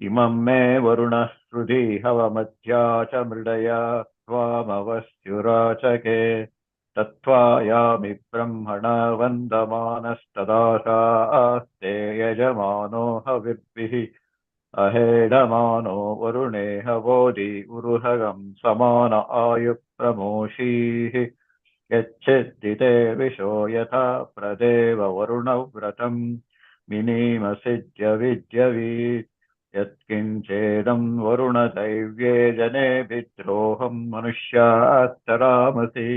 Imam me varuna shrudhi havamadhya cha mridaya tvamavasyurachake tattvayami brahmana vandamanastadasha aste yajamano havirbihi ahedamano varune havodi uruhagam samana ayu pramoshihi yaccheddite visho yatha pradeva varuna vratam minima vidyavi यत्किञ्चेदं वरुणदैव्ये जने विद्रोहं मनुष्यात्तरामसि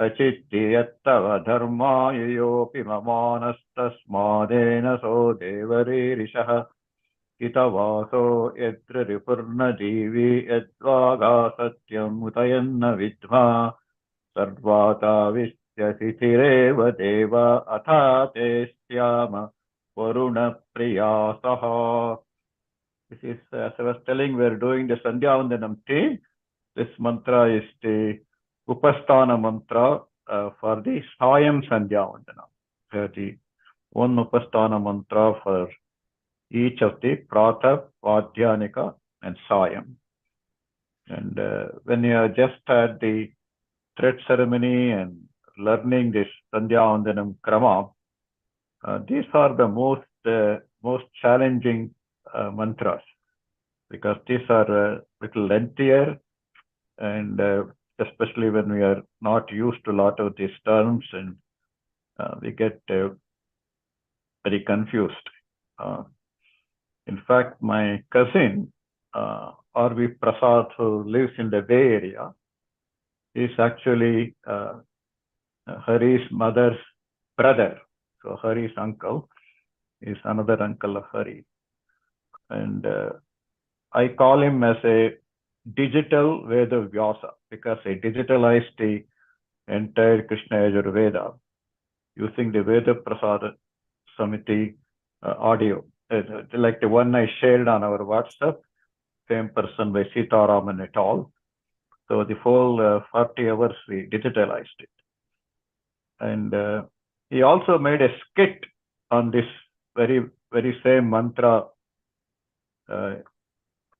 अचित्ति यत्तव धर्माययोऽपि ममानस्तस्मादेन सो देवरीरिषः हितवासो यत्र रिपुर्नदीवि यद्वागा सत्यम् उतयन्न विद्मा सर्वाताविश्यसिथिरेव देव अथा ते स्याम वरुणप्रियासः. This is, as I was telling, we are doing the Sandhya Vandanam tea. This mantra is the Upasthana mantra for the Sayam Sandhya Vandanam. The one Upasthana mantra for each of the Pratha, Vadhyanika and Sayam. And when you have just had the thread ceremony and learning this Sandhya Vandanam Krama, these are the most challenging mantras, because these are a little lengthier, and especially when we are not used to a lot of these terms, and we get very confused. In fact, my cousin, R.V. Prasad, who lives in the Bay Area, is actually Hari's mother's brother. So Hari's uncle is another uncle of Hari. And I call him as a digital Veda Vyasa, because I digitalized the entire Krishna Yajurveda using the Veda Prasad Samiti audio, like the one I shared on our WhatsApp, same person by Sita Raman et al. So the full 40 hours we digitalized it. And he also made a skit on this very same mantra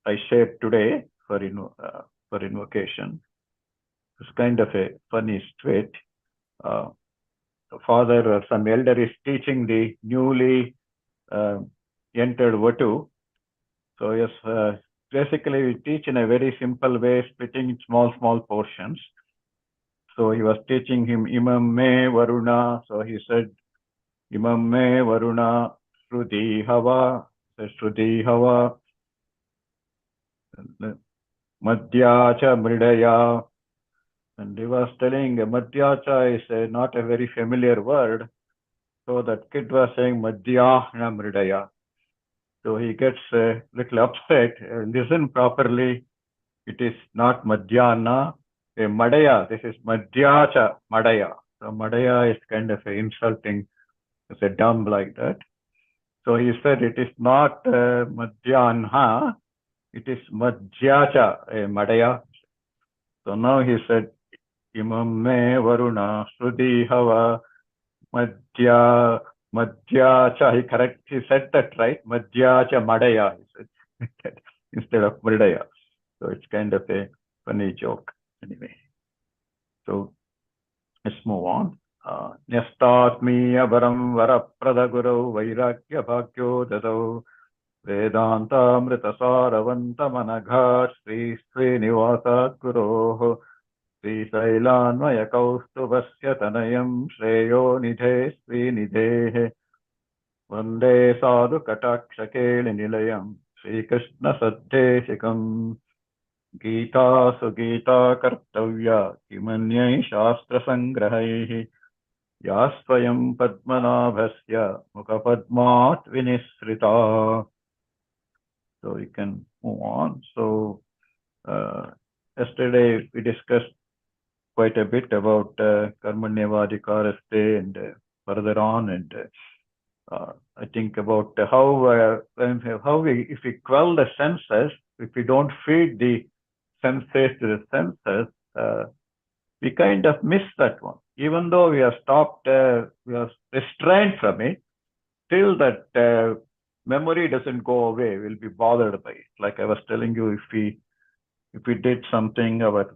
I shared today for invocation. It's kind of a funny skit. Father or some elder is teaching the newly entered Vatu. So yes, basically we teach in a very simple way, splitting in small portions. So he was teaching him Imam me Varuna. So he said Imam me Varuna Shrudhi Hava. Shrudhi Hava Madhyacha Mridaya. And he was telling Madhyacha is not a very familiar word. So that kid was saying Madhyana Mridaya. So he gets a little upset. Listen properly. It is not Madhyana, a Madaya. This is Madhyacha Madaya. So Madaya is kind of insulting. It's a dumb like that. So he said it is not Madhyana. It is Madhyacha, a Madaya. So now he said, Imam me Varuna Shrudhi Hava Madhyacha. He said that right. Madhyacha Madaya, he said, instead of Mridaya. So it's kind of a funny joke. Anyway. So let's move on. Nyastatmiya varam varaprada guru vairagya bhagyo dadau Vedanta Amritasaravantam Anagha Sri Srinivasat Guroh Sri Sailanvaya Kaustubhasya Tanayam Shreyo Nidhe Sri Nidhe Vande Sadhu Katakshakeli Nilayam Sri Krishna Saddeshikam Gita Sugita Kartavya Kimanyai Shastra Sangrahaihi Yasvayam Padmanabhasya Mukhapadmat Vinisrita. So we can move on. So yesterday we discussed quite a bit about Karmanyavadhikaraste and further on, and I think about how we, if we quell the senses, if we don't feed the senses to the senses, we kind of miss that one. Even though we have stopped, we are restrained from it, still that memory doesn't go away. We'll be bothered by it. Like I was telling you, if we did something, our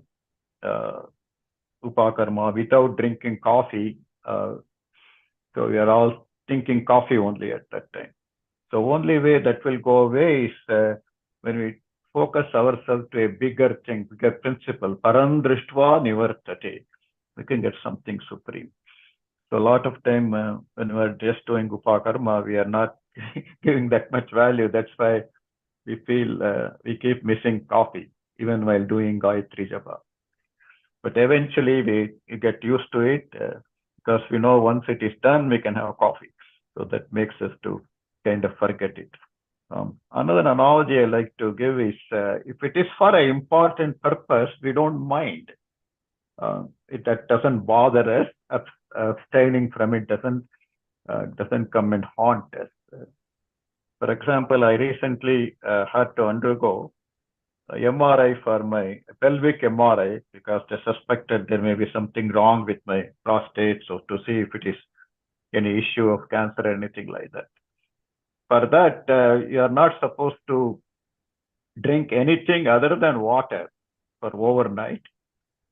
upakarma, without drinking coffee, so we are all thinking coffee only at that time. So only way that will go away is when we focus ourselves to a bigger thing, bigger principle. Param drishtva nivartate. We can get something supreme. So a lot of time when we are just doing upakarma, we are not giving that much value. That's why we feel we keep missing coffee even while doing Gayatri Japa. But eventually we get used to it because we know once it is done, we can have coffee. So that makes us to kind of forget it. Another analogy I like to give is if it is for an important purpose, we don't mind. That doesn't bother us. Abstaining from it doesn't come and haunt us. For example, I recently had to undergo MRI for my pelvic MRI because they suspected there may be something wrong with my prostate, so to see if it is any issue of cancer or anything like that. For that, you are not supposed to drink anything other than water for overnight.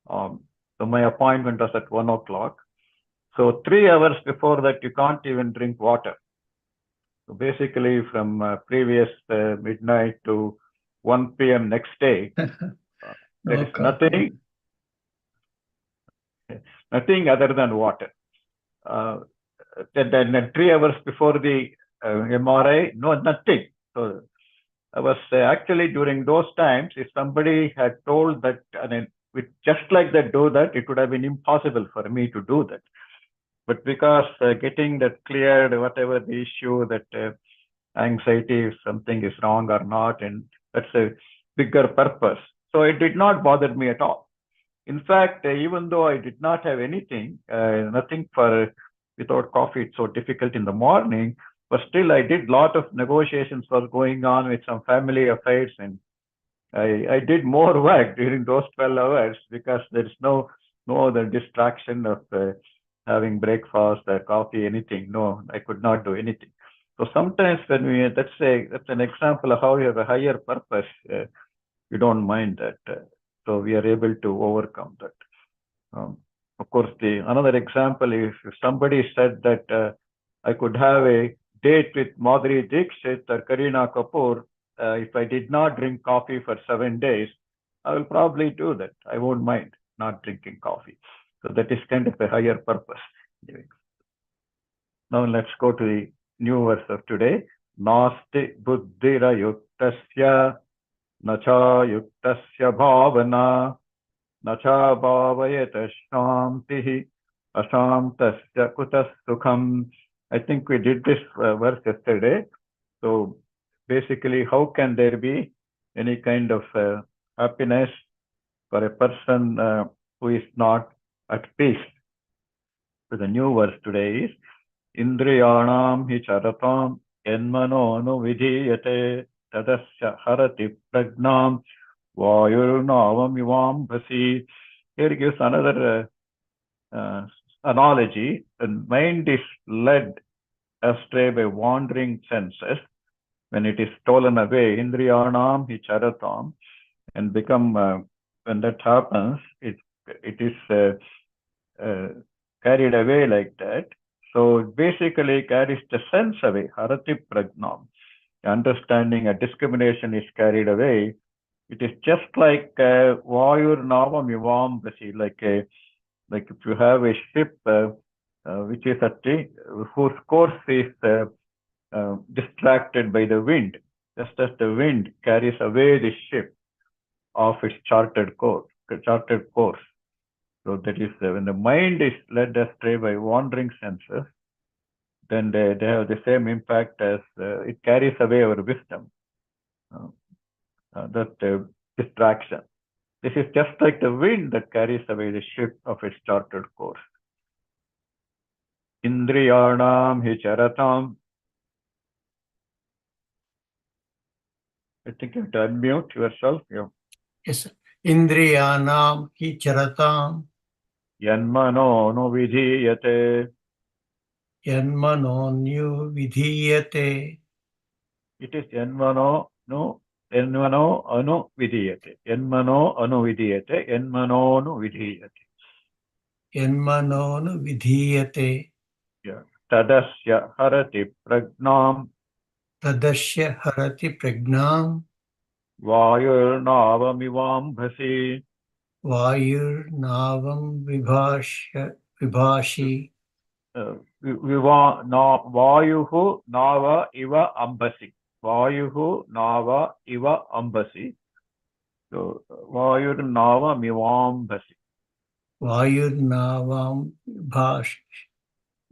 So my appointment was at 1 o'clock. So 3 hours before that, you can't even drink water. So basically, from previous midnight to 1 p.m. next day, there is nothing other than water. Then 3 hours before the MRI, no, nothing. So I was actually during those times, if somebody had told that, with just like that, do that, it would have been impossible for me to do that. But because getting that cleared, whatever the issue, that anxiety, if something is wrong or not, and that's a bigger purpose. So it did not bother me at all. In fact, even though I did not have anything, nothing for without coffee, it's so difficult in the morning, but still I did lot of negotiations was going on with some family affairs, and I did more work during those 12 hours because there's no other distraction of having breakfast or coffee, anything. No, I could not do anything. So sometimes when that's an example of how you have a higher purpose, you don't mind that. So we are able to overcome that. Of course, another example is if somebody said that I could have a date with Madhuri Dixit or Kareena Kapoor, if I did not drink coffee for 7 days, I will probably do that. I won't mind not drinking coffee. So that is kind of a higher purpose. Now let's go to the new verse of today. Nasti buddhira yuktasya nacha yuktasya bhavana nacha bhavayata shantihi ashantasya kutas sukham. I think we did this verse yesterday. So basically, how can there be any kind of happiness for a person who is not at peace? So the new verse today is Indriyanam hi charatam enmano no vidhiyate tadasya harati pragnam vayurnavam ivam bhasi. Here gives another analogy. The mind is led astray by wandering senses. When it is stolen away, Indriyanam hi charatam, and become, when that happens, it is carried away like that. So basically carries the sense away, harati pragnam. Understanding and discrimination is carried away. It is just like vayur navam ivam basi, like if you have a ship which is whose course is distracted by the wind, just as the wind carries away the ship of its charted course. So that is when the mind is led astray by wandering senses, then they have the same impact as it carries away our wisdom. That distraction. This is just like the wind that carries away the ship of its charted course. Indriyanam hi charatam. I think you have to unmute yourself. Yeah. Yes. Indriyanam hi charatam. Yanmano no vidhiyate. Yanmano nu vidhiyate. It is Enmano no Enmano anu vidiyate. Enmano anu vidiyate. Enmano nu vidiyate. Yanmanonu vidhiyate. Yeah. Tadasya harati pragnam Tadasya harati pragnam. vayurnavamivambhasi. Vayurnavam vibhashi. Vayuhu nava iva ambasi. Vayuhu nava iva ambasi. So Vayurnava mivambasi. Vayurnavam vibhashi.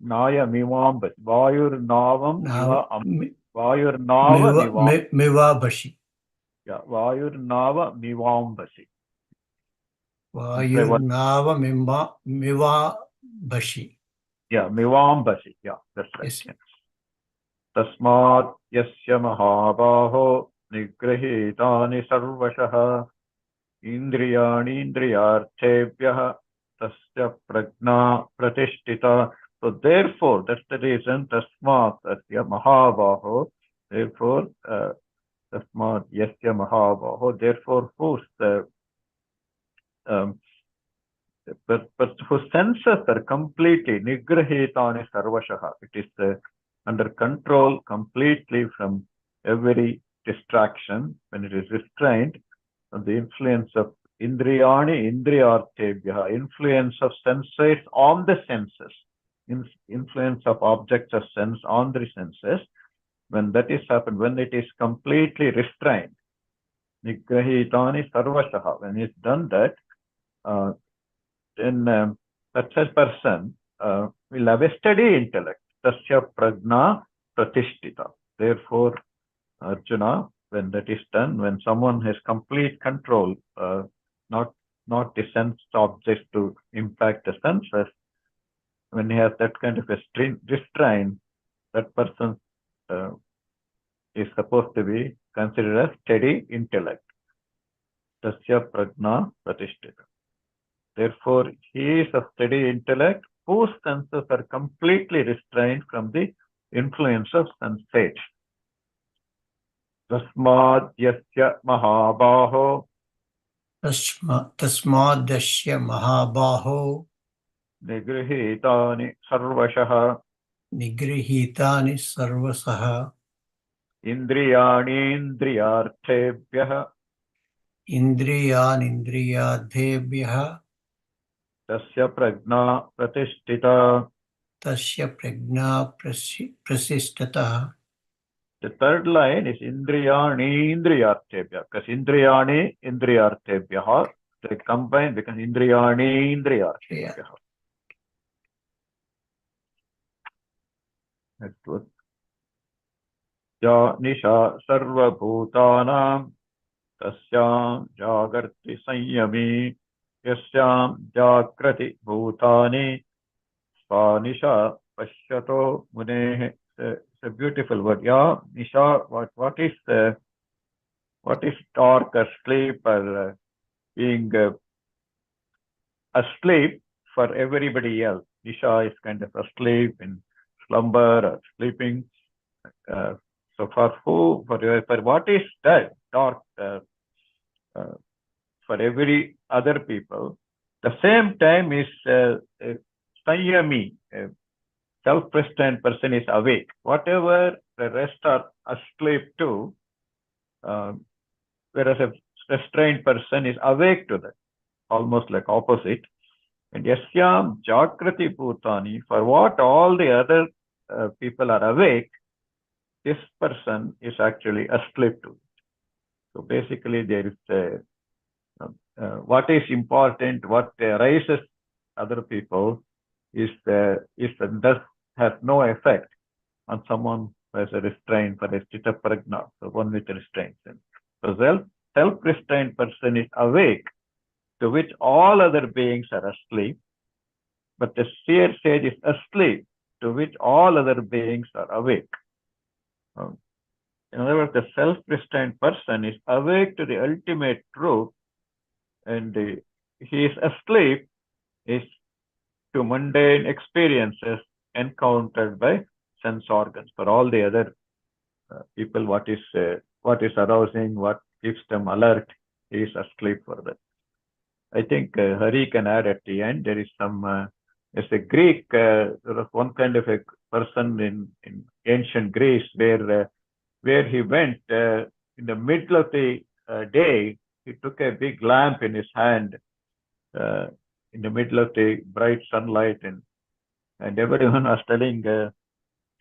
Naya mivambasi. Vayurnavam iva ambasi. Vayurnava mivambasi. Mivabhashi. Yeah, Vayurnava mivambasi. Vayurnava mivabhashi. Yeah, mivambasi. Yeah, that's right. Yes. Yeah. Tasmat yasya mahabaho nigrahitani sarvashah indriyani indriyarthebhyah tasya prajna pratishtita. So therefore, that's the reason tasmat yasya mahabaho. Therefore, tasmat yasya mahabaho. Therefore, whose but whose senses are completely nigrahitani sarvashah. It is under control completely from every distraction. When it is restrained from the influence of indriyani indriyarthebhyah, influence of senses on the senses, influence of objects of sense on the senses. When that is happened, when it is completely restrained, nigrahitani sarvashah, when it's done that, then such a person will have a steady intellect. Tasya prajna pratishtita. Therefore, Arjuna, when that is done, when someone has complete control, not the sense objects to impact the senses, when he has that kind of a restraint, that person is supposed to be considered as steady intellect. Tasya prajna pratishtita. Therefore, he is of steady intellect whose senses are completely restrained from the influence of sensate. Tasmad yasya mahabaho Tasmadasya mahabaho nigrihitani sarvashah nigrihitani sarvasaha indriyani indriyarthebhyah indriyanindriyadhebhyah tasya prajna pratishtita. tasya prajna prasishtata. The third line is indriyani indriyarthebhyah, because indriyani indriyarthebhyah, they combine because indriyani indriyarthebhyah. Next one. Ja nisha sarva bhutanam tasyam jagarti sanyami yasyam jagrati bhutani svanisha pashyato muneh. It's a beautiful word. Yeah, nisha. What is dark or sleep or being asleep for everybody else? Nisha is kind of asleep in slumber or sleeping. So for who, for what is that dark for every other people? The same time is Sanyami, self-restrained person is awake. Whatever the rest are asleep to, whereas a restrained person is awake to that, almost like opposite. And yasyam jagrati bhutani, for what all the other people are awake, this person is actually asleep to. So basically, there is what is important, what arises other people is thus has no effect on someone who has a restraint for a sthita prajna, so one with restraint. So self-restrained person is awake, to which all other beings are asleep, but the seer sage is asleep, to which all other beings are awake. In other words, the self-restrained person is awake to the ultimate truth, and he is asleep is to mundane experiences encountered by sense organs. For all the other people what is arousing, what keeps them alert. He is asleep for that. I think Hari can add at the end. There is some. There's a Greek, sort of one kind of a person in ancient Greece where he went in the middle of the day. He took a big lamp in his hand uh, in the middle of the bright sunlight, and everyone was telling,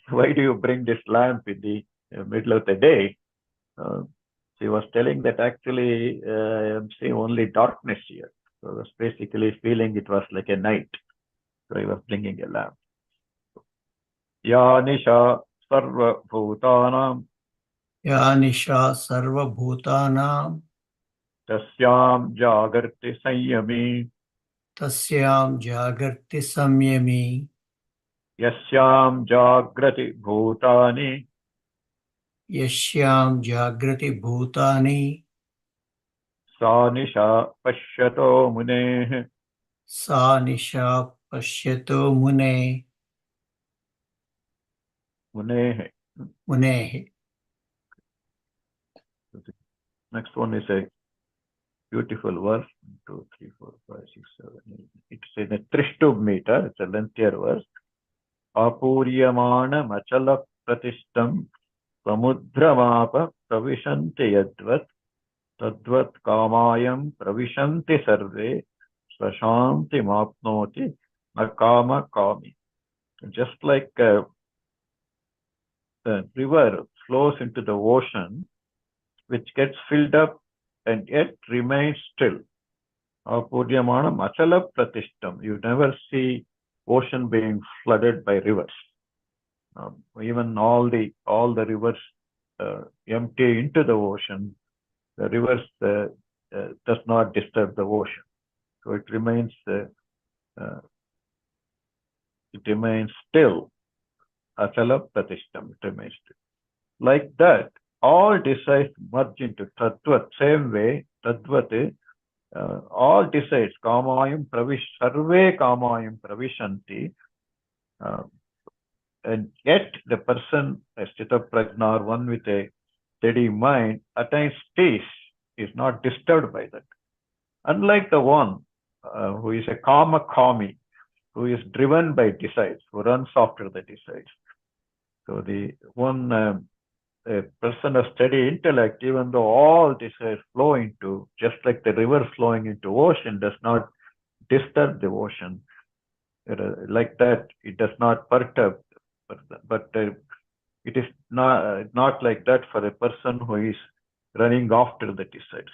"Why do you bring this lamp in the middle of the day?" Uh, she was telling that actually I am seeing only darkness here. So I was basically feeling it was like a night. So I was bringing a lamp. Ya Nisha Sarva Bhutanam या निशा सर्वभूतानां Tasyam Jagarti Sanyami तस्यां जागर्ति संयमी Yasyam Jagrati Bhutani यस्यां जागृति भूतानि Sa Nisha Pashyato Muneh सा निशा पश्यतो मुने Muneh. मुनेः. Next one is a beautiful verse. 1, 2, 3, 4, 5, 6, 7, 8. It's in a Trishtub meter. It's a lengthier verse. Apuryamana Machala Pratistam Samudramapa Pravishanti Yadvat Tadvat Kamayam Pravishanti Sarve Swashanti Mapnoti Nakama Kami. Just like the river flows into the ocean, which gets filled up and yet remains still. Apuryamana Machala Pratishtam. You never see ocean being flooded by rivers. Even all the rivers empty into the ocean, the rivers does not disturb the ocean. So it remains still. Achala Pratishtam. It remains still. Like that, all desires merge into Tattvat. Same way, Tattvat, all desires, Kamayam Sarve Kamayam Pravishanti, and yet the person, a Sthita Prajna, or one with a steady mind, attains peace, is not disturbed by that. Unlike the one who is a Kama Kami, who is driven by desires, who runs after the desires. So the one a person of steady intellect, even though all desires flow into, just like the river flowing into ocean, does not disturb the ocean. Like that, it does not perturb. But it is not like that for a person who is running after the desires.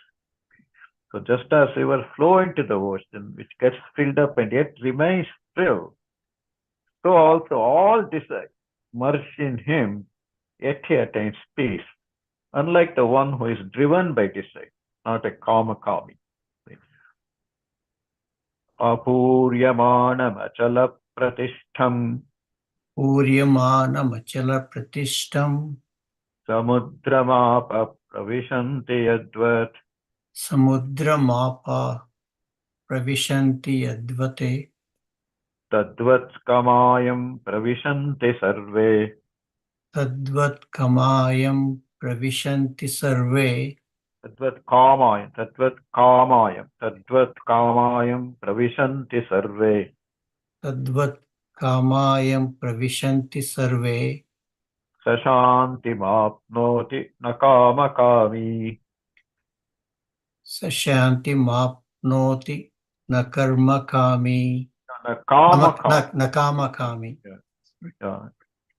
So just as river flow into the ocean, which gets filled up and yet remains still, so also all desires merge in him, yet he attains peace, unlike the one who is driven by desire, not a kama kami. Apuryamanam achala pratishtham पूर्यमानमचलप्रतिष्ठम् samudramapa pravishanti yadvat समुद्रमापा प्रविशन्ति यद्वते tadvat kamayam pravishanti sarve तद्वत्कमायं प्रविशन्ति सर्वे tadvat kamayam pravishanti sarve तद्वत्कामायं प्रविशन्ति सर्वे sashanti mapnoti nakama kami. स शान्तिमाप्नोति न कर्मकामी Nakama kami. न कामकामी. Yeah.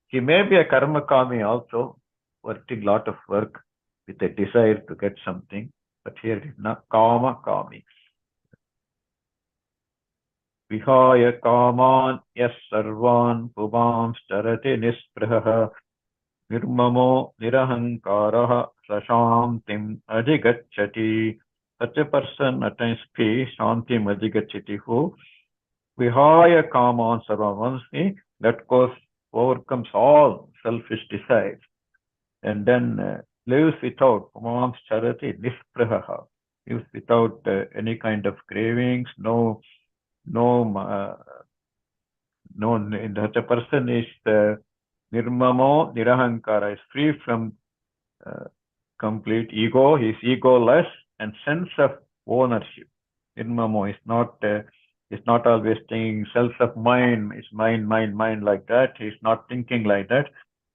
He may be a karma kami also, working lot of work with a desire to get something, but here it is not kama kami. Vihaya kaman yas sarvan pumam starati nispraha nirmamo nirahankaraha sashantim adhigacchati. Such a person attains peace, shantim adhigacchati, who vihaya kaman sarvan, once he let go, overcomes all selfish desires, and then lives without pumam charati nispraha, lives without any kind of cravings, no, such a person is nirmamo nirahankara, is free from complete ego, he is egoless, and sense of ownership. Nirmamo is not always thinking self of mind, is mind like that. He is not thinking like that.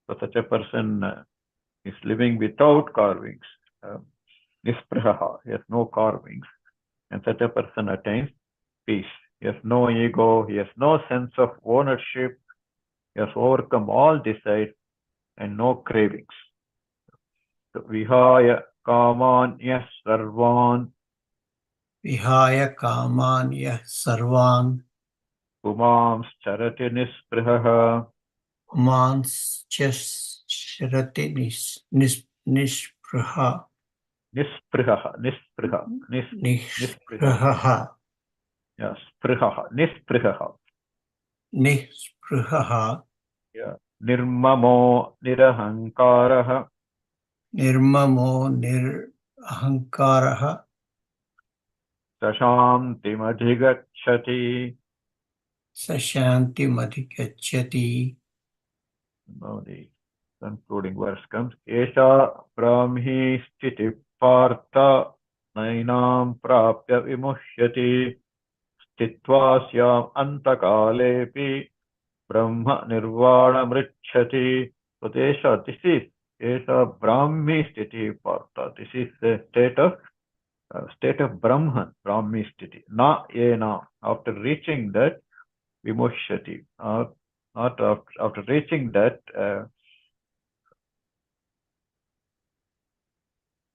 So such a person is living without carvings. Nispraha, he has no carvings. And such a person attains peace. He has no ego, he has no sense of ownership, he has overcome all desires and no cravings. So, vihaya kamanya sarvan Vihaya kamanya sarvan pumams charati nispraha sharati nispraha nispraha nispraha yeah, nispraha nispraha yeah. Nirmamo nirahankaraha nirmamo nirahankaraha sashantimadhigacchati. sashanti madhikachyati. Now the concluding verse comes. Esha brahmi sthiti partha nainam prapya vimushyati sthitva syam antakalepi brahma nirvana mritchati. So this is Esha brahmi sthiti partha. This is the state of Brahman, brahmi sthiti. Na ena. After reaching that, vimushyati. Not after reaching that,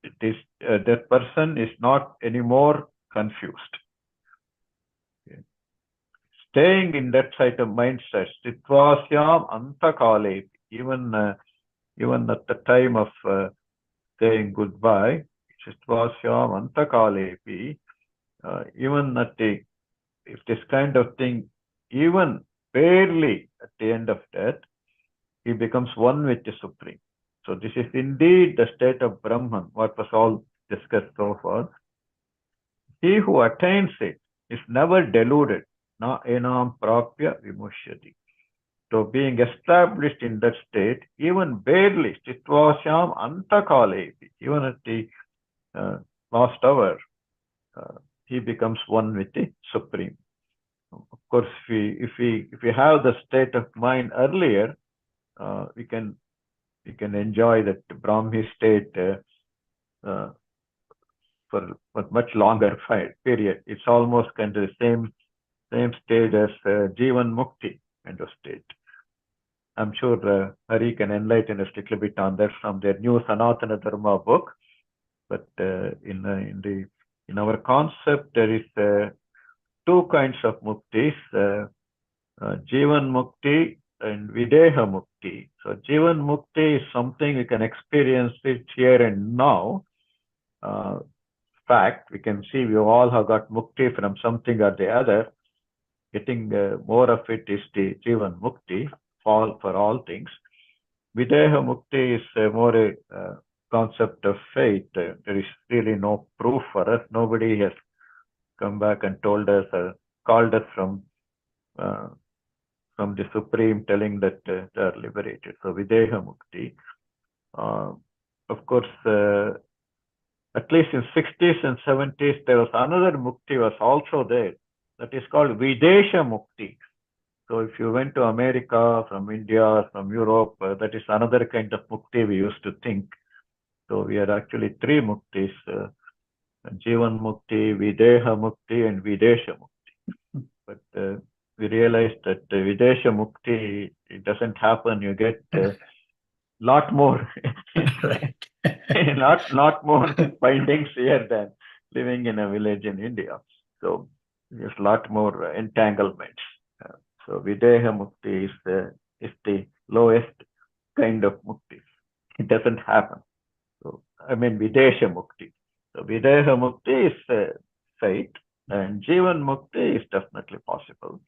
it is that person is not anymore confused. Okay. Staying in that state of mindset, stitvasyam antakale, even at the time of saying goodbye, stitvasyam antakalepi, even at the if this kind of thing, even barely at the end of death, he becomes one with the Supreme. So this is indeed the state of Brahman, what was all discussed so far. He who attains it is never deluded. Na enam prapya vimushyati. So being established in that state, even barely, stitvasyam antakalepi, even at the last hour, he becomes one with the Supreme. Of course, if we have the state of mind earlier, we can enjoy that Brahmi state for much longer period. It's almost kind of the same state as Jivan Mukti kind of state. I'm sure Hari can enlighten us a little bit on that from their new Sanatana Dharma book. But in our concept, there is two kinds of muktis, Jivan Mukti and Videha Mukti. So Jivan Mukti is something we can experience it here and now. Fact, we can see we all have got Mukti from something or the other. Getting more of it is the Jivan Mukti, for all things. Videha Mukti is more a concept of faith. There is really no proof for us. Nobody has come back and told us or called us from the Supreme telling that they are liberated. So Videha Mukti. Of course, at least in 60s and 70s, there was another Mukti was also there. That is called Videsha Mukti. So if you went to America, from India, from Europe, that is another kind of Mukti we used to think. So we had actually three Muktis, Jivan Mukti, Videha Mukti, and Videsha Mukti. But we realized that Videsha Mukti, it doesn't happen. You get lot more, lot more bindings here than living in a village in India. So there's a lot more entanglements. So Videha Mukti is the lowest kind of Mukti. It doesn't happen. So I mean Videsha Mukti. So Videha Mukti is fate, and Jivan Mukti is definitely possible.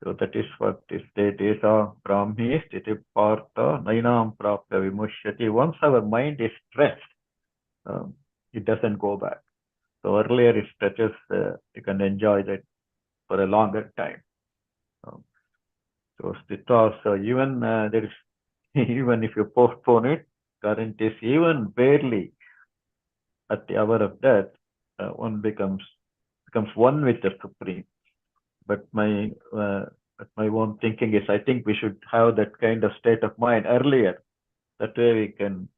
So that is what is state is Brahmi sthiti partha nainam prapya vimushyati. Once our mind is stressed, it doesn't go back. So earlier it stretches, you can enjoy that for a longer time. So sthita, so even there is even if you postpone it, current is even barely at the hour of death, one becomes one with the Supreme. But my own thinking is, I think we should have that kind of state of mind earlier. That way we can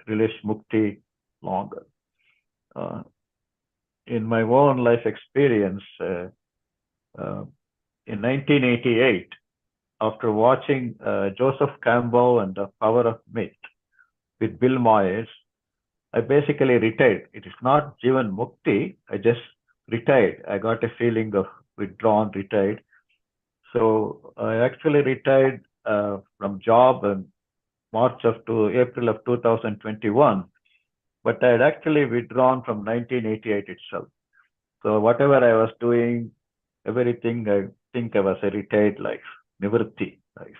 release mukti longer. In my own life experience, in 1988, after watching Joseph Campbell and The Power of Myth with Bill Myers, I basically retired. It is not Jivan Mukti. I just retired. I got a feeling of withdrawn, retired. So I actually retired from job in April of 2021, but I had actually withdrawn from 1988 itself. So whatever I was doing, everything, I think I was a retired life, nivritti life.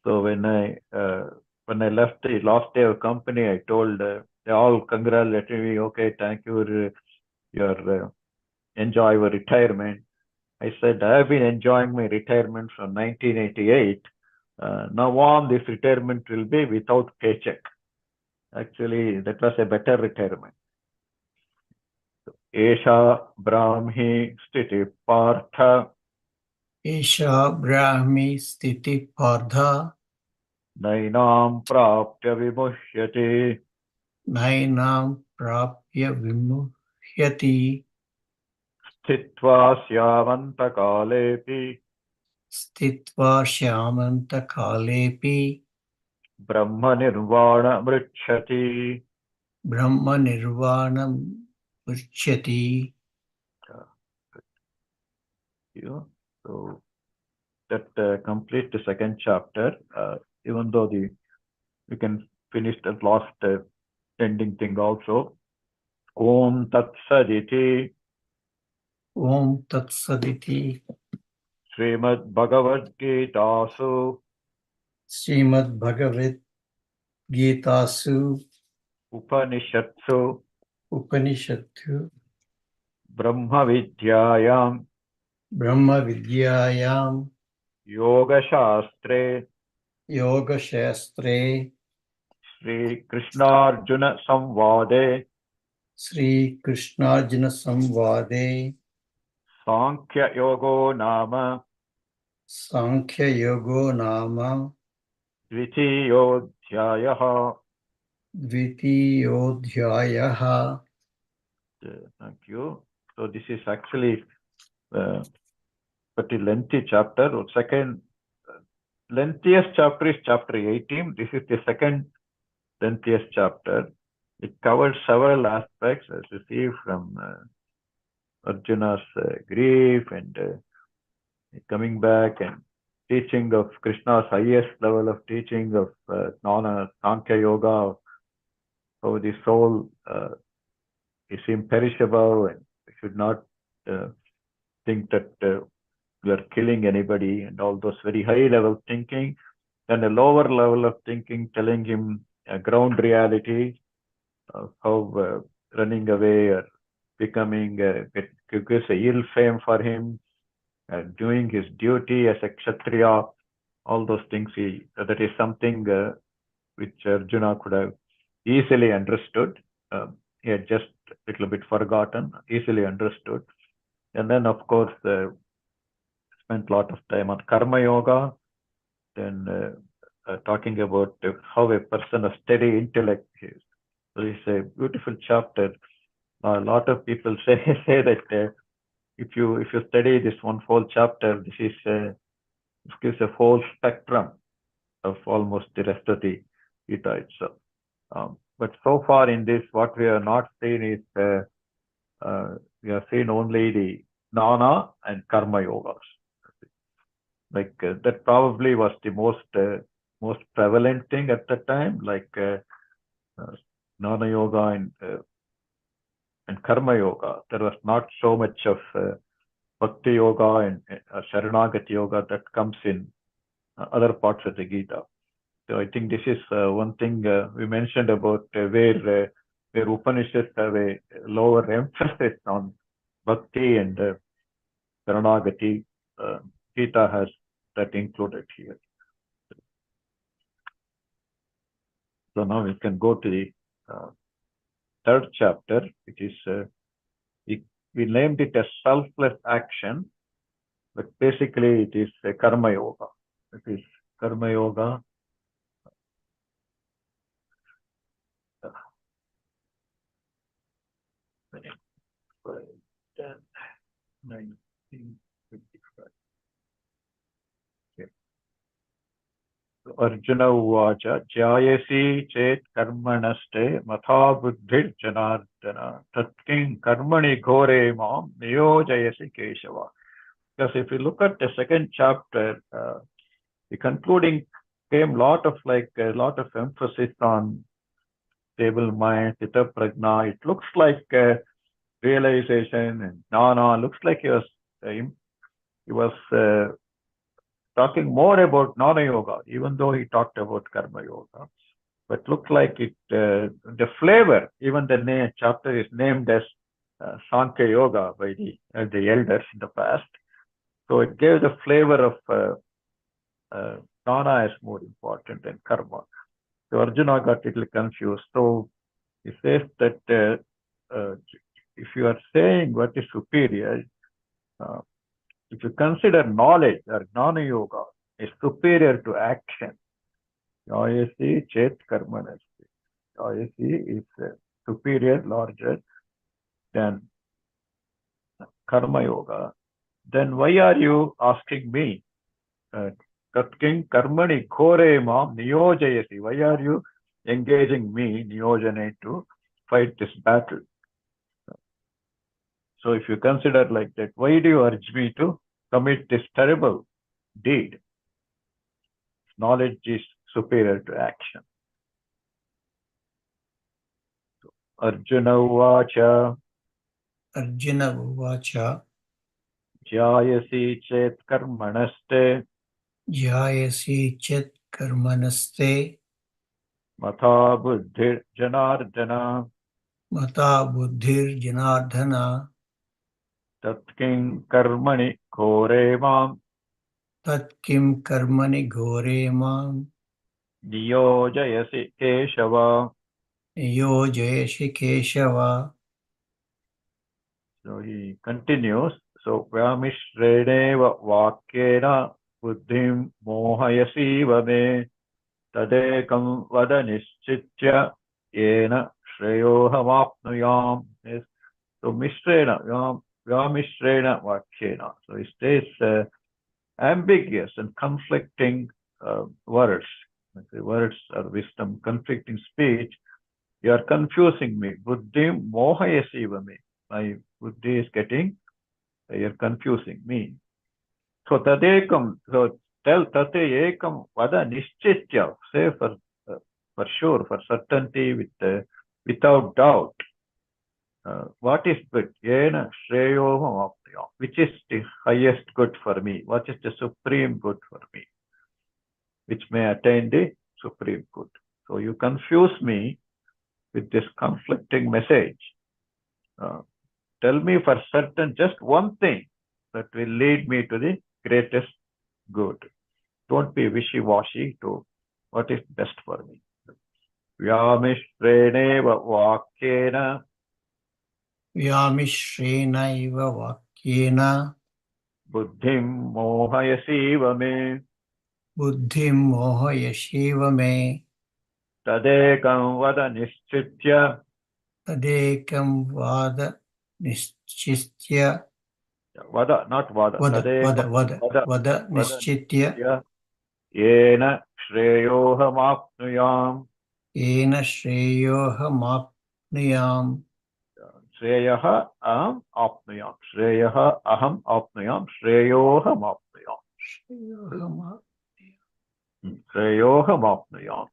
So when I left the last day of company, I told they all congratulated me. Okay, thank you. Your enjoy your retirement. I said I have been enjoying my retirement from 1988. Now on, this retirement will be without paycheck. Actually, that was a better retirement. Esha Brahmi Sthiti Partha Esha Brahmi Sthiti Partha Nainam Praptya Vimushyati Nainam Prapya Vimuhyati Sthitva Syamanta Kalepi Sthitva Shyamanta Kalepi Brahma Nirvana Mritshati. Brahma Nirvanam Uchyati. So that completes the second chapter. Even though we can finish the last ending thing also. Om Tat Saditi Om Tat Saditi Srimad Bhagavad Gitasu Srimad Bhagavad Gitasu Upanishatsu Upanishatu Brahma Vidyayam Brahma Vidyayam Yoga Shastre Yoga Shastre Sri Krishnarjuna Samvade Sri Krishnarjuna Samvade Sankhya Yogo Nama Sankhya Yogo Nama Dvitiyodhyayaha. Dvitiyodhyayaha. Thank you. So this is actually pretty lengthy chapter. Second lengthiest chapter is chapter 18. This is the second lengthiest chapter. It covers several aspects, as you see, from Arjuna's grief and coming back and teaching of Krishna's highest level of teaching of Sankhya Yoga, how the soul is imperishable and we should not think that we are killing anybody, and all those very high level thinking. Then a lower level of thinking telling him a ground reality of how running away or becoming gives a ill fame for him, doing his duty as a Kshatriya, all those things. That is something which Arjuna could have easily understood. He had just a little bit forgotten, easily understood. And then, of course, spent a lot of time on Karma Yoga, then talking about how a person of steady intellect is. So it's a beautiful chapter. A lot of people say that if you study this one whole chapter, this gives a whole spectrum of almost the rest of the Gita itself. But so far in this, what we have not seen is we have seen only the Jnana and Karma Yogas. Like that probably was the most prevalent thing at the time, like Jnana Yoga and Karma Yoga. There was not so much of Bhakti Yoga and Sharanagati Yoga that comes in other parts of the Gita. So I think this is one thing we mentioned about where Upanishads have a lower emphasis on Bhakti and Sharanagati. Gita has that included here. So now we can go to the third chapter, which is, we named it as selfless action, but basically it is Karma Yoga. It is Karma Yoga. Uh, 1955. Okay. Arjuna Uvacha Jayasi Chet Karmanaste Matha Buddhir Janardana Tatking Karmani Ghore Mam Niyojayasi Keshava. Because if you look at the second chapter, the concluding came a lot of emphasis on stable mind, Chitta Prajna. It looks like realization and jnana. Looks like he was talking more about Jnana Yoga, even though he talked about Karma Yoga. But looked like it, the flavor, even the chapter is named as Sankhya Yoga by the elders in the past. So it gave the flavor of jnana is more important than karma. So Arjuna got a little confused. So he says that if you are saying what is superior, if you consider knowledge or jnana yoga is superior to action, jayasi chet karmanasti. Jayasi is superior, larger than karma yoga. Then why are you asking me? Tatking karmani ghore mam niyojayasi. Why are you engaging me, niyojane, to fight this battle? So if you consider like that, why do you urge me to commit this terrible deed? Knowledge is superior to action. Arjuna Uvacha Arjuna Uvacha Jayasi Chet Karmanaste Jayasi Chet Karmanaste Matha Buddhir Janardana Mata Buddhir Janardhana Tatking Karmani Kore Mam Tat Kim Karmani Ghore Mam Niyojayasi Keshava. Niyojayashi Keshava. So he continues. So Vyamishreneva Vakyena Buddhim Mohayasiva me Tadekam Vada Nischitya Yena Shreyohamapnuyam. Yes. So Mishrena, Vyamishrena Vakyena. So he states ambiguous and conflicting words. Words are wisdom, conflicting speech. You are confusing me. Buddhim mohayasiva me. My buddhi is you're confusing me. So tadekam, so tell tate ekam vada nischitya. Say for sure, for certainty, without doubt. What is good? Yena shreyoham apnaya. Which is the highest good for me? What is the supreme good for me? Which may attain the supreme good. So you confuse me with this conflicting message. Tell me for certain just one thing that will lead me to the greatest good. Don't be wishy-washy to what is best for me. Vyamishreneva vakyena Vyamishrenaiva Vakyena buddhim mohayasiva me Buddhim Mohayashiva me tadekam vada nischitya. Tadekam Vada Nischitya Vada, not vada. Vada Nischitya Yena shreyohamapnuyam. Yena Shreyoham Apnuyam Shreyaha aham apnuyam. Shreyaha aham apnuyam. Shreyoham apnuyam. Shreyoham Shreyoham apnuyam.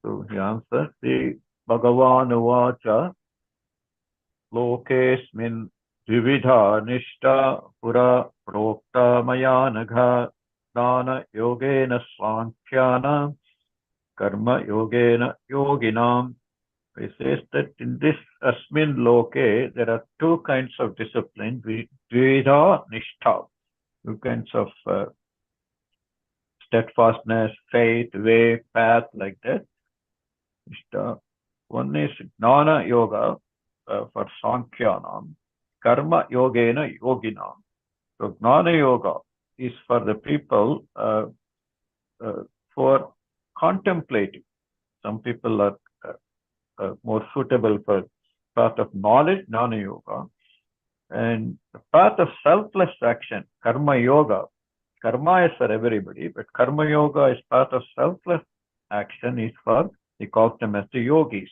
So he answers the Bhagavan Uvacha Lokesmin Dvividha Nishta Pura Prokta Maya Nagha Dana Yogena Svankyana Karma Yogena Yoginam. He says that in this Asmin Loke, there are two kinds of discipline, Dvida Nishtha, two kinds of steadfastness, faith, way, path, like that. One is Gnana Yoga for Sankhyānam, Karma Yogena Yoginam. So Gnana Yoga is for the people for contemplating. Some people are more suitable for path of knowledge, Gnana Yoga, and the path of selfless action, Karma Yoga. Karma is for everybody, but Karma Yoga is path of selfless action is for, they call them as the yogis.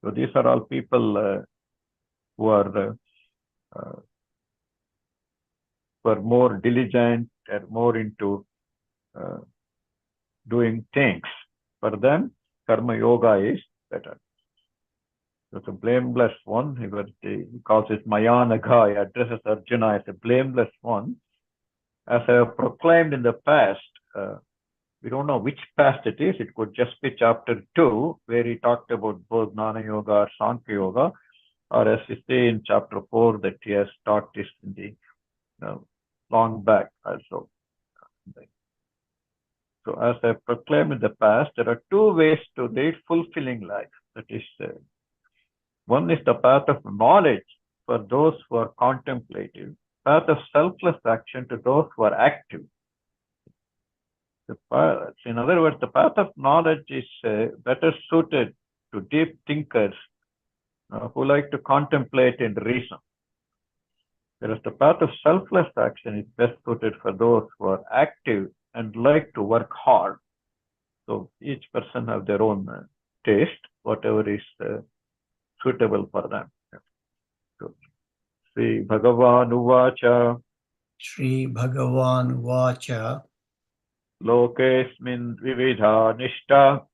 So these are all people who are more diligent and more into doing things. For them, Karma Yoga is better. So the blameless one, he calls it Mayanaga, he addresses Arjuna as a blameless one. As I have proclaimed in the past, we don't know which past it is. It could just be chapter 2, where he talked about both Gnana Yoga or Sankhya Yoga, or as we say in chapter 4 that he has taught this in the long back also. So as I proclaimed in the past, there are two ways to lead fulfilling life. That is, one is the path of knowledge for those who are contemplative, path of selfless action to those who are active. In other words, the path of knowledge is better suited to deep thinkers who like to contemplate and reason. Whereas the path of selfless action is best suited for those who are active and like to work hard. So each person have their own taste, whatever is suitable for them. So, Sri Bhagavan Uvacha. Shri Bhagavan Vacha. Lokesmin vividha nishta.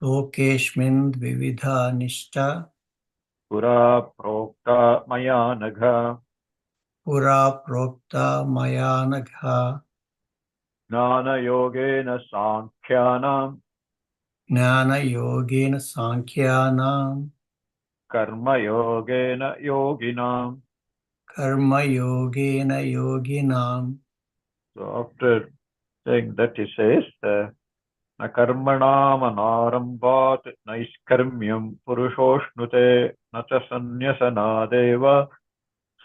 Lokeshmin Vividha Nishta. Pura prokta maya nagha. Pura Prokta Maya Nagha. Jnana yogena sankhyanam. Jnana Yogena Sankhyanam. Karma yogena yoginam. Karma Yogena Yoginam. So after saying that, he says, na karmanam anarambat naiskarmyam purushoshnute na cha sanyasanadeva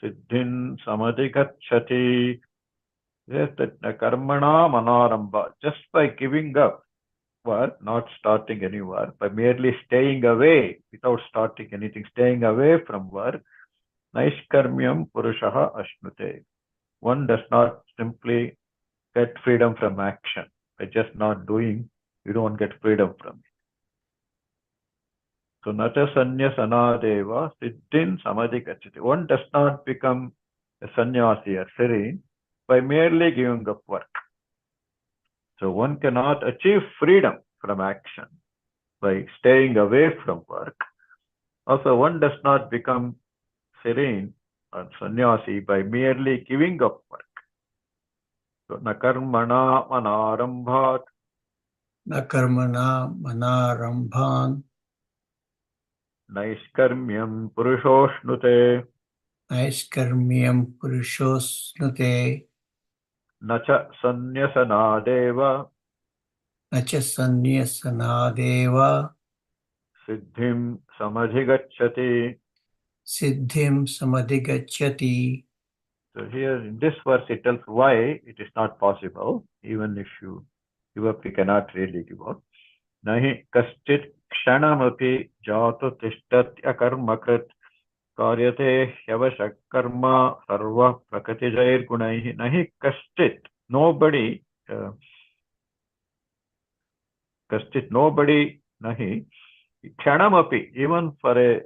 siddhin samadhigacchati. Yes, that na karmanam anaramba, just by giving up work, not starting any work, by merely staying away without starting anything, staying away from work, naiskarmyam purushaha ashnute. One does not simply get freedom from action. By just not doing, you don't get freedom from it. So nata sanyasanadeva siddhin samadhikachati. One does not become a sannyasi or serene by merely giving up work. So one cannot achieve freedom from action by staying away from work. Also, one does not become serene or sannyasi by merely giving up work. So na karmana manarambhat. Na Karmana Manarambhan. Naiskarmyam purushoshnute. Naiskarmyam Purushosnute. Nacha sanyasanadeva. Nacha Sanyasanadeva. Siddhim samadhigacchati. Siddhim Samadhigacchati. So here in this verse it tells why it is not possible. Even if you give up, you cannot really give up. Nahi kaschit kshanamapi jato tishtatya karmakrit karyate hyavashak karma sarva prakatijair gunaihi. Nahi kaschit, nobody, kaschit, nobody, nahi, kshanamapi, even for a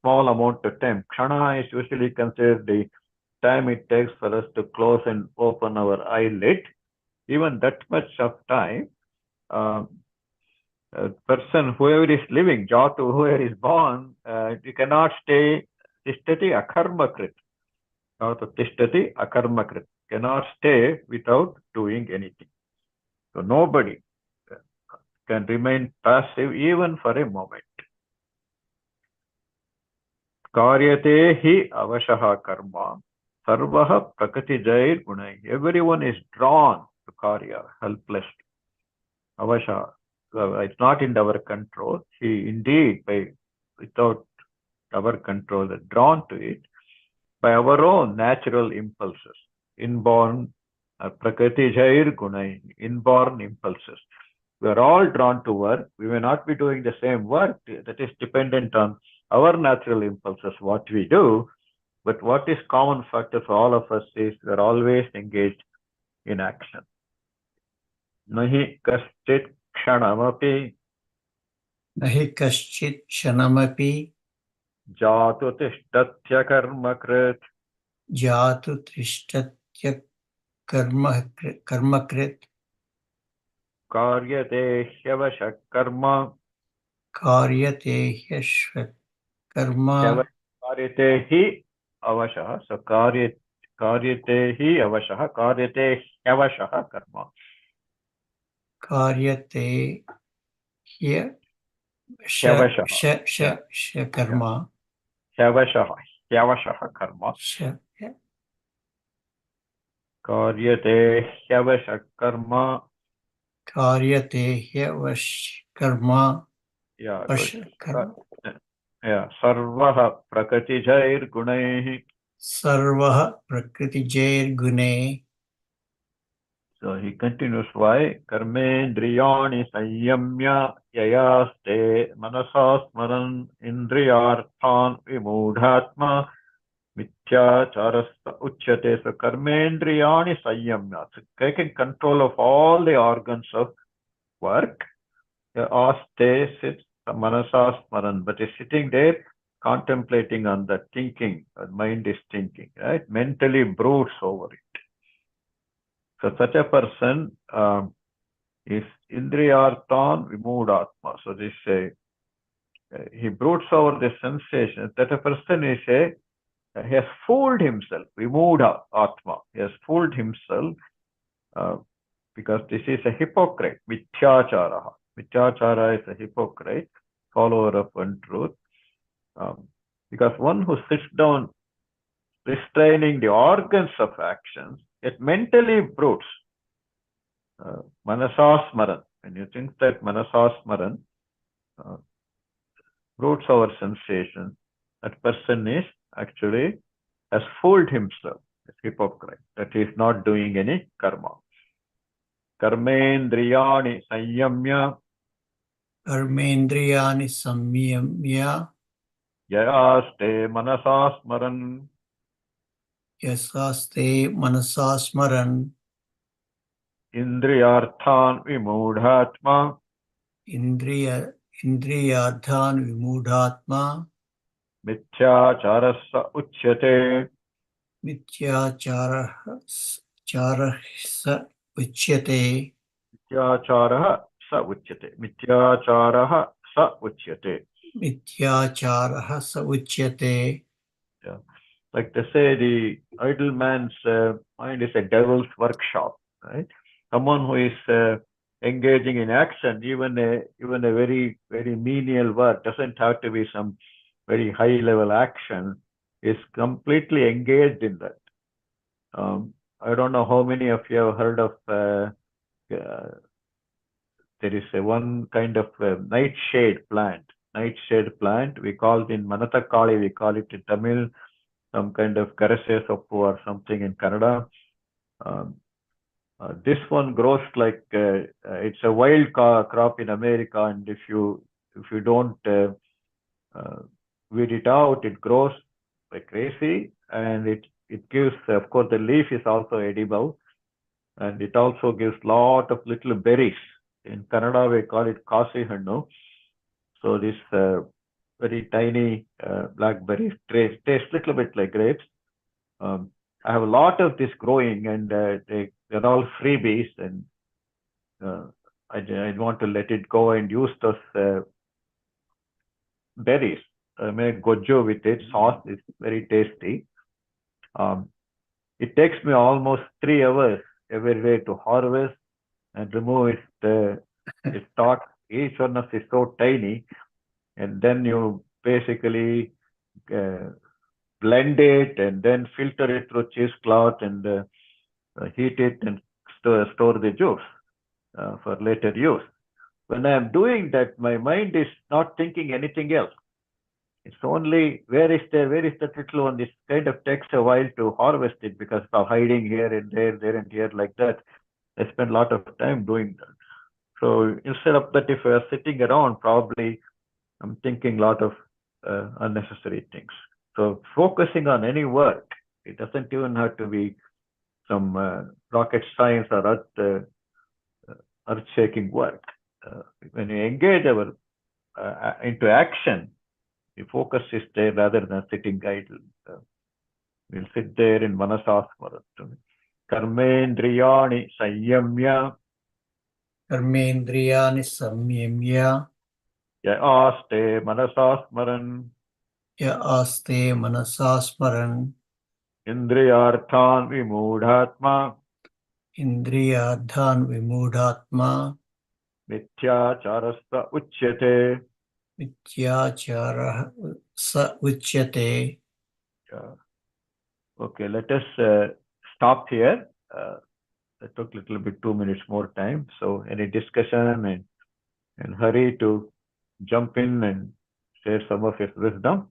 small amount of time. Kshana is usually considered the time it takes for us to close and open our eyelid. Even that much of time, a person, whoever is living, Jatu, whoever is born, you cannot stay tishtati akarmakrit. Jatu tishtati akarmakrit. Cannot stay without doing anything. So nobody can remain passive even for a moment. Karyate hi avashaha karma. Sarvaha prakati jair gunai. Everyone is drawn karya, helpless. Avasha, it's not in our control. He indeed, without our control, drawn to it by our own natural impulses, inborn prakriti jair gunai, inborn impulses. We are all drawn to work. We may not be doing the same work that is dependent on our natural impulses, what we do, but what is common factor for all of us is we are always engaged in action. Nahi kaschit kshanamapi Nahi kaschit kshanamapi jatu tishtatya karma krit jatu trishtatya karmakrit karyate hyavasha karma karyate hyashvat karma karyate hi avasha. So karyate hi avasha, karyate hyavasha karma. karyate hya Hyavasha. karma Hyavasha karma. Karyate hyavasha karma. karyate hyavash karma Yeah, karma yeah. Sarvaha prakriti jair gunaihi. sarvah prakriti jair gune. So he continues, why? Karmendriyani sanyamya yayaste manasasmaran indriyarthan vimudhatma mityacharasta uchyate. So karmendriyani sanyamya. So taking control of all the organs of work. Yayaste sits manasasmaran, but is sitting there contemplating on the thinking. Mind is thinking, right? Mentally broods over it. So such a person is indriyarthan vimudhatma. So this he broods over the sensations. That a person is he has fooled himself. Vimudha atma. He has fooled himself because this is a hypocrite. Mithyachara. Mithyachara is a hypocrite, follower of untruth. Because one who sits down restraining the organs of actions, it mentally broods. Manasasmaran. When you think that manasasmaran broods our sensation, that person is actually has fooled himself, a hypocrite, that he is not doing any karma. Karmendriyani sanyamya Karmendriyani samyamya yayaste manasasmaran yasaste manasasmaran indriyarthan vimudhatma indriyadhan vimudhatma mithyacharasa uchyate. mityacharasa uchyate. Mityacharah sa uchyate. Mityacharah sa uchyate. Mityacharah sa uchyate. Yeah. Like they say, the idle man's mind is a devil's workshop, right? Someone who is engaging in action, even a very, very menial work, doesn't have to be some very high level action, is completely engaged in that. I don't know how many of you have heard of there is one kind of nightshade plant. Nightshade plant, we call it in Manatakali, we call it in Tamil, some kind of Karase Soppu or something in Kannada. This one grows like, it's a wild crop in America, and if you don't weed it out, it grows like crazy, and it gives, of course, the leaf is also edible, and it also gives lot of little berries. In Kannada, we call it kasi hannu. So this very tiny blackberries taste little bit like grapes. I have a lot of this growing, and they're all freebies, and I want to let it go and use those berries. I make goju with it. Sauce is very tasty. It takes me almost 3 hours every day to harvest and remove its stalk. Each one of is so tiny, and then you basically blend it and then filter it through cheesecloth and heat it and store the juice for later use. When I am doing that, my mind is not thinking anything else. It's only where is the little one. This kind of takes a while to harvest it because of hiding here and there and here like that. I spend a lot of time doing that. So instead of that, if I was sitting around, probably I'm thinking a lot of unnecessary things. So focusing on any work, it doesn't even have to be some rocket science or earth-shaking work. When you engage our into action, the focus is there rather than sitting idle. We'll sit there in manasasmarat. Karmendriyani sanyamya कर्मेन्द्रियाणि संयम्य ya aste manasasmaran य आस्ते मनसा स्मरन् indriyarthan vimudhatma इन्द्रियार्थान् विमूढात्मा mithyacharasta uchyate. मिथ्याचारः स उच्यते. Okay, let us stop here. That took a little bit 2 minutes more time. So any discussion and hurry to jump in and share some of his wisdom.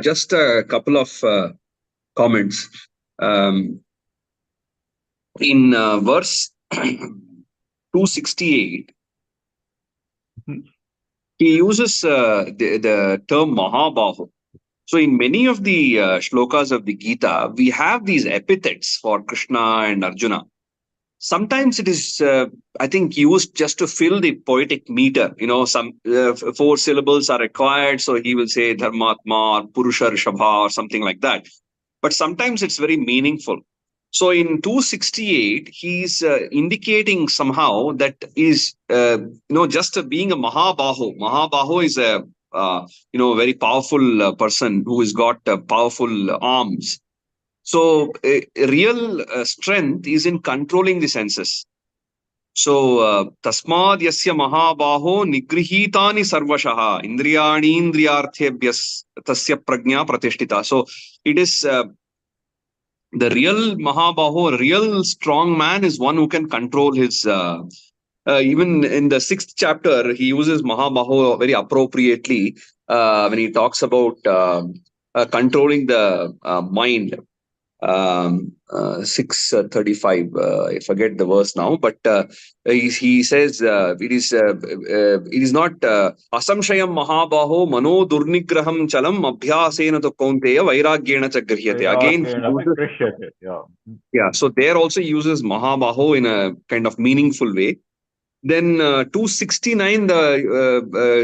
Just a couple of comments. In verse 268, he uses the term Mahabahu. So in many of the shlokas of the Gita, we have these epithets for Krishna and Arjuna. Sometimes it is, I think, used just to fill the poetic meter. Some 4 syllables are required, so he will say Dharmatma or Purusha Rishabha or something like that. But sometimes it's very meaningful. So in 268, he's indicating somehow that is, just being a Mahabahu. Mahabahu is a, very powerful person who has got powerful arms. So real strength is in controlling the senses. So tasmad yasya mahabaho nigrihitani sarvashaha indriyani indriyarthebhyas tasya prajna pratishtita. So it is the real mahabaho, real strong man is one who can control his even in the 6th chapter, he uses Mahabaho very appropriately when he talks about controlling the mind. 6:35, I forget the verse now, but he says it is not asamshayam mahabaho mano durnigraham chalam abhyasena to kaunteya vairagyena cha grihyate. Again, so there also uses mahabaho in a kind of meaningful way. Then 269,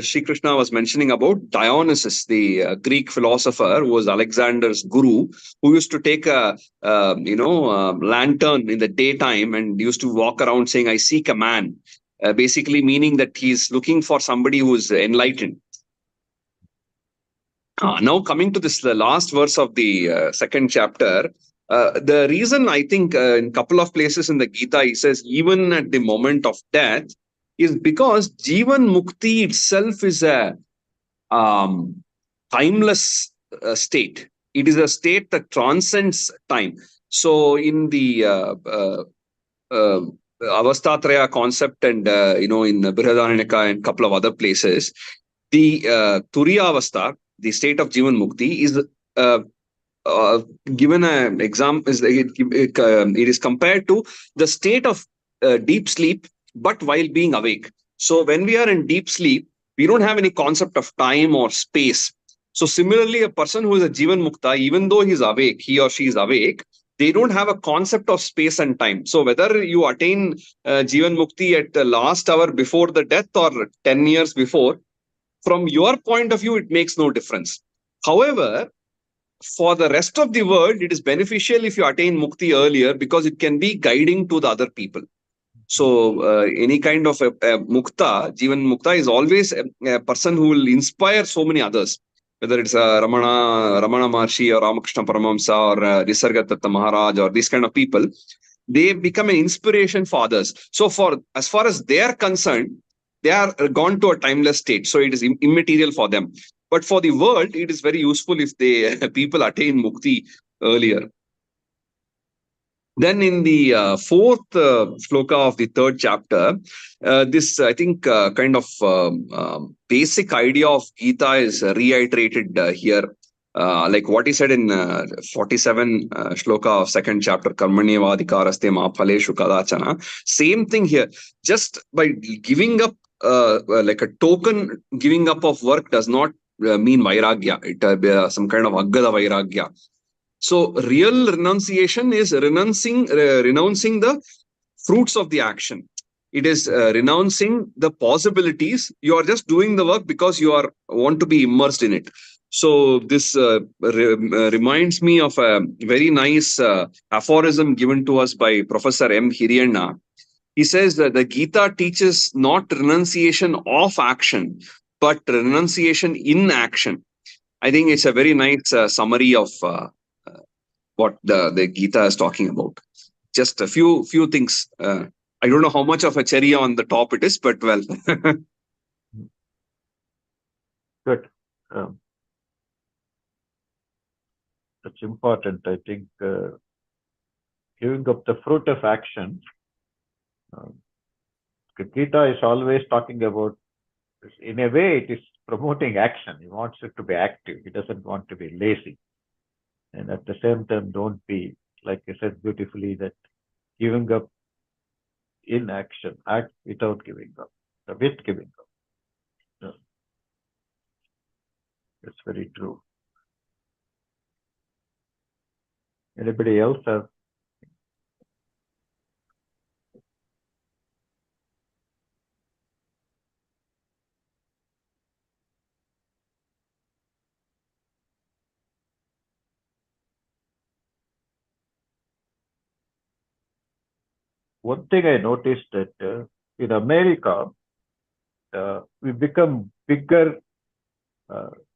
Shri Krishna was mentioning about Dionysus, the Greek philosopher who was Alexander's guru, who used to take a lantern in the daytime and used to walk around saying, "I seek a man," basically meaning that he's looking for somebody who is enlightened. Now coming to this, the last verse of the 2nd chapter. The reason I think in a couple of places in the Gita, he says, even at the moment of death, is because Jivan Mukti itself is a timeless state. It is a state that transcends time. So in the Avastatraya concept and, in Brihadaranyaka and a couple of other places, the Turiya Avastha, the state of Jivan Mukti, is given an example, it is compared to the state of deep sleep, but while being awake. So when we are in deep sleep, we don't have any concept of time or space. So similarly, a person who is a Jivan Mukta, even though he's awake, he or she is awake, they don't have a concept of space and time. So whether you attain Jivan Mukti at the last hour before the death or 10 years before, from your point of view, it makes no difference. However, for the rest of the world, it is beneficial if you attain mukti earlier because it can be guiding to the other people. So any kind of a mukta, Jivan Mukta, is always a person who will inspire so many others. Whether it's Ramana Maharshi or Ramakrishna Paramahamsa or Nisargadatta Maharaj or these kind of people, they become an inspiration for others. So as far as they are concerned, they are gone to a timeless state. So it is immaterial for them. But for the world, it is very useful if people attain mukti earlier. Then in the fourth shloka of the third chapter, this I think kind of basic idea of Gita is reiterated here. Like what he said in 47 shloka of second chapter, Karmani Vadikaraste Ma Phaleshu Kadachana. Same thing here. Just by giving up, like a token giving up of work does not mean vairagya. It some kind of aggada vairagya. So real renunciation is renouncing the fruits of the action. It is renouncing the possibilities. You are just doing the work because you are want to be immersed in it. So this reminds me of a very nice aphorism given to us by Professor M. Hiriyanna. He says that the Gita teaches not renunciation of action, but renunciation in action. I think it's a very nice summary of what the Gita is talking about. Just a few things. I don't know how much of a cherry on the top it is, but well. Good. That's important. I think giving up the fruit of action. Gita is always talking about, in a way, it is promoting action. He wants it to be active. He doesn't want to be lazy. And at the same time, don't be, like you said beautifully, that giving up in action, act without giving up, with giving up. So, it's very true. Anybody else have? One thing I noticed that in America, we become bigger,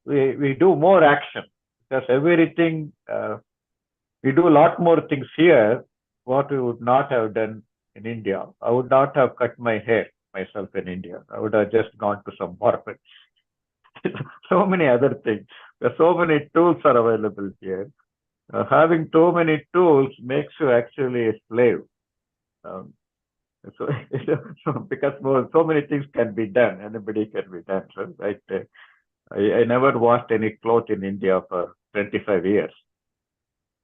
we do more action because everything, we do a lot more things here, what we would not have done in India. I would not have cut my hair myself in India. I would have just gone to some barber. So many other things. So many tools are available here. Having too many tools makes you actually a slave. So because so many things can be done, anybody can be done. So, right? I never washed any clothes in India for 25 years.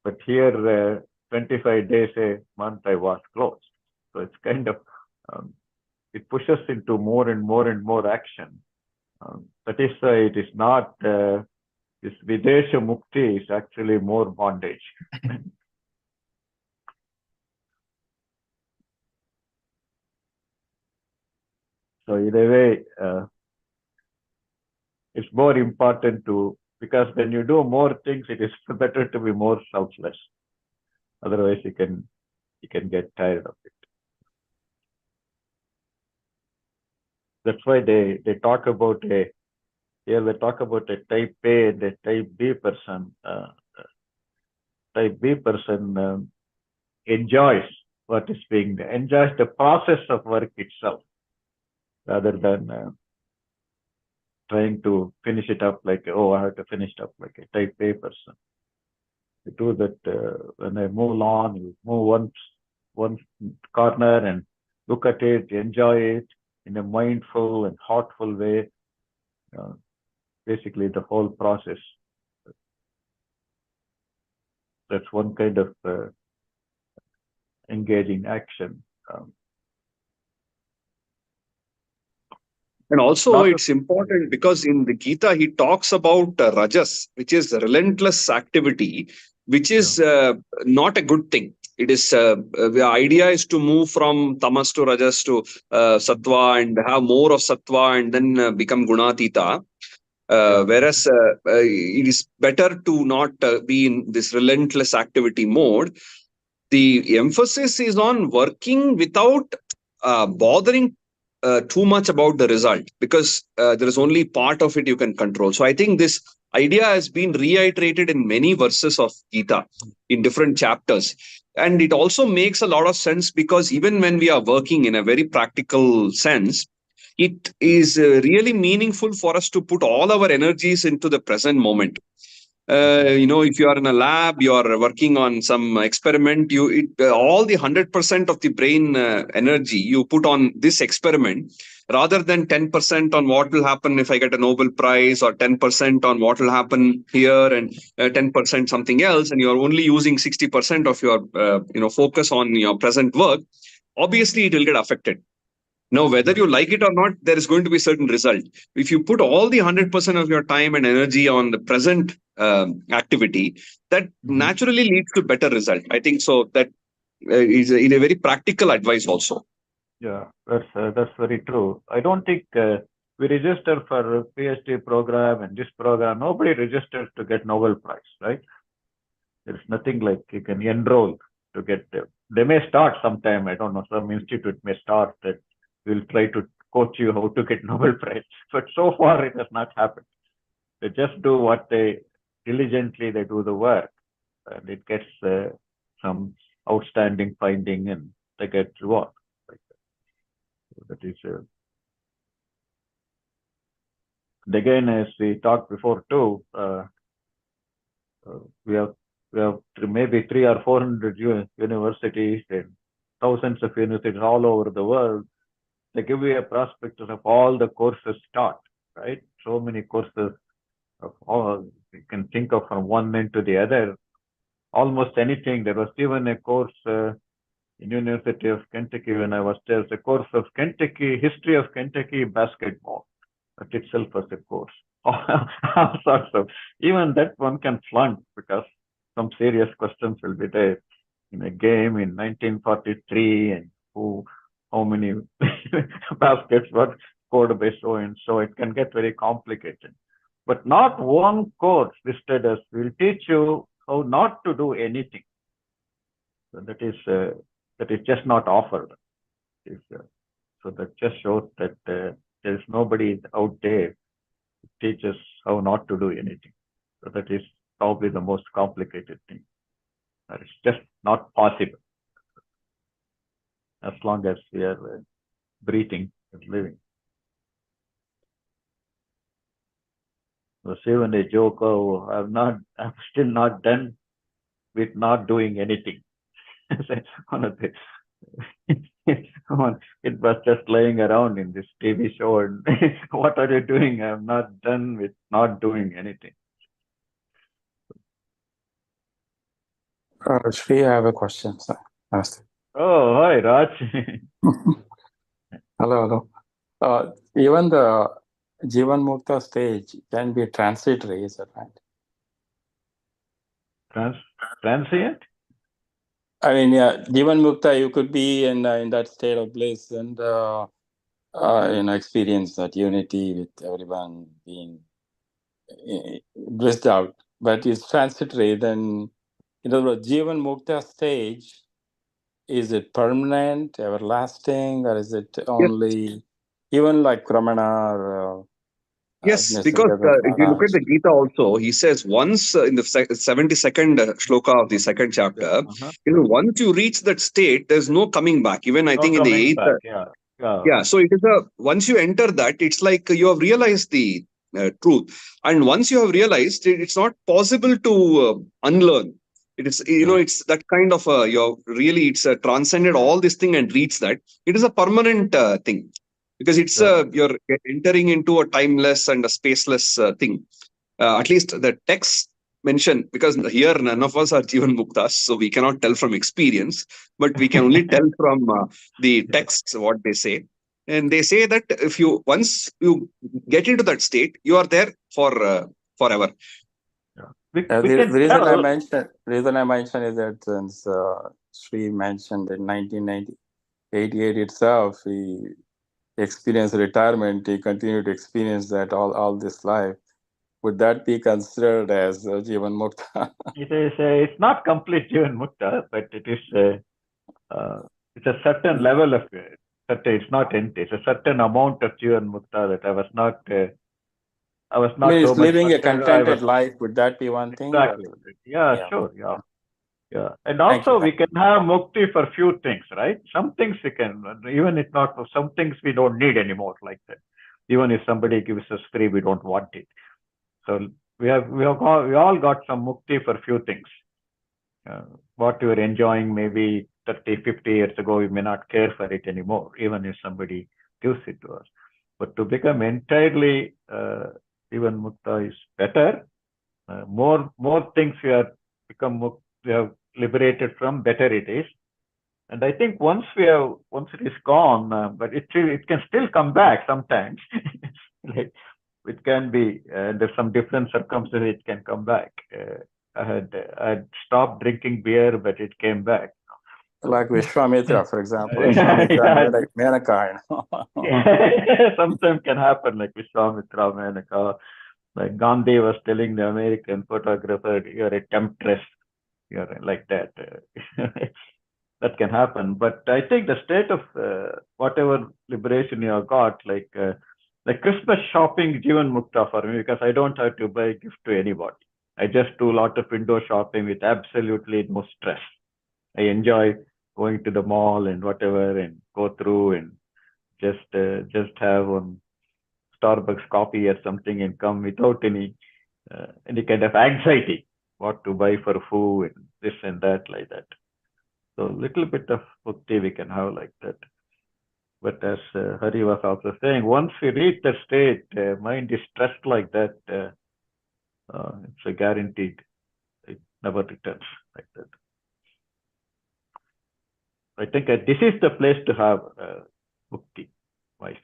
But here, 25 days a month, I wash clothes. So it's kind of, it pushes into more and more and more action. That is why it is not, this Videsha Mukti is actually more bondage. So in a way, it's more important to, because when you do more things, it is better to be more selfless. Otherwise, you can get tired of it. That's why they talk about here they talk about a type A and a type B person. Type B person enjoys what is being done, enjoys the process of work itself, rather than trying to finish it up like, oh, I have to finish it up like a type A person. I do that when I move along, you move one corner and look at it, enjoy it in a mindful and thoughtful way. Basically, the whole process. That's one kind of engaging action. And also, it's important because in the Gita, he talks about rajas, which is relentless activity, which is not a good thing. It is the idea is to move from tamas to rajas to sattva and have more of sattva and then become gunatita. Whereas it is better to not be in this relentless activity mode. The emphasis is on working without bothering too much about the result, because there is only part of it you can control. So I think this idea has been reiterated in many verses of Gita in different chapters. And it also makes a lot of sense because even when we are working in a very practical sense, it is really meaningful for us to put all our energies into the present moment. If you are in a lab, you are working on some experiment, all the 100% of the brain energy you put on this experiment, rather than 10% on what will happen if I get a Nobel Prize, or 10% on what will happen here, and 10% something else, and you are only using 60% of your focus on your present work. Obviously, it will get affected. Now, whether you like it or not, there is going to be a certain result. If you put all the 100% of your time and energy on the present activity, that naturally leads to better result. I think so. That is a very practical advice also. Yeah, that's very true. I don't think we register for a PhD program and this program. Nobody registers to get Nobel Prize, right? There's nothing like you can enroll to get them. They may start sometime. I don't know. Some institute may start that will try to coach you how to get Nobel Prize. But so far, it has not happened. They just do what they diligently they do the work, and it gets some outstanding finding, and they get reward. Like that. That is. Again, as we talked before too, we have maybe 300 or 400 universities and thousands of universities all over the world. They give you a prospectus of all the courses taught, right? So many courses of all you can think of from one end to the other. Almost anything. There was even a course in University of Kentucky when I was there. A course of history of Kentucky basketball. That itself was a course. All sorts of. Even that one can flunk because some serious questions will be there in a game in 1943 and how many baskets were scored by so and so. It can get very complicated. But not one course listed as will teach you how not to do anything. So that is just not offered. So that just shows that there is nobody out there who teaches how not to do anything. So that is probably the most complicated thing. It's just not possible as long as we are breathing and living. So even a joke, oh, I'm still not done with not doing anything. One of the it was just laying around in this TV show. And what are you doing? I'm not done with not doing anything. Shri, I have a question, sir. Namaste. Oh, hi, Raj. Hello. Even the Jivan Mukta stage can be transitory, is that right? Transient? I mean, yeah, Jivan Mukta, you could be in that state of bliss and experience that unity with everyone being blissed out. But it's transitory. Then, in other words, Jivan Mukta stage, is it permanent, everlasting, or is it only even like Ramana or Yes, because if you look at the Gita also, he says once in the 72nd shloka of the second chapter, once you reach that state, there's no coming back. Even I think in the 8th. Yeah. So it is once you enter that, it's like you have realized the truth. And once you have realized it, it's not possible to unlearn. It is, it's that kind of, it's transcended all this thing and reached that. It is a permanent thing. Because it's you're entering into a timeless and a spaceless thing. At least the text mention, because here none of us are Jivan Muktas, so we cannot tell from experience, but we can only tell from the texts what they say. And they say that once you get into that state, you are there for forever. The reason I mentioned is that since Sri mentioned in 1988 itself, he experienced retirement, he continued to experience that all this life. Would that be considered as Jivan Mukta? It's not complete Jivan Mukta, but it is it's a certain level of it. It's not empty. It's a certain amount of Jivan Mukta that I was not. It's living a contented life. Would that be one thing? Exactly. Yeah, sure. Yeah. And also we can have mukti for few things, right? Some things we can, even if not for some things we don't need anymore like that. Even if somebody gives us free, we don't want it. So we all got some mukti for few things. What you were enjoying maybe 30, 50 years ago, we may not care for it anymore, even if somebody gives it to us. But to become entirely even mukta is better. More things we have liberated from, better it is. And I think once it is gone, but it can still come back sometimes. Like it can be there's some different circumstances it can come back. I had stopped drinking beer, but it came back. Like Vishwamitra, for example. Vishwamitra and Menaka, Sometimes can happen, like Vishwamitra, Menaka. Like Gandhi was telling the American photographer, "You're a temptress." You're like that. That can happen. But I think the state of whatever liberation you have got, like Christmas shopping, Jivan Mukta for me, because I don't have to buy a gift to anybody. I just do a lot of window shopping with absolutely no stress. I enjoy going to the mall and whatever and go through and just have one Starbucks coffee or something and come without any kind of anxiety what to buy for food and this and that, like that. So little bit of mukti we can have like that. But as Hari was also saying, once we reach that state, mind is stressed like that, it's a guaranteed. It never returns like that. I think this is the place to have mukti, my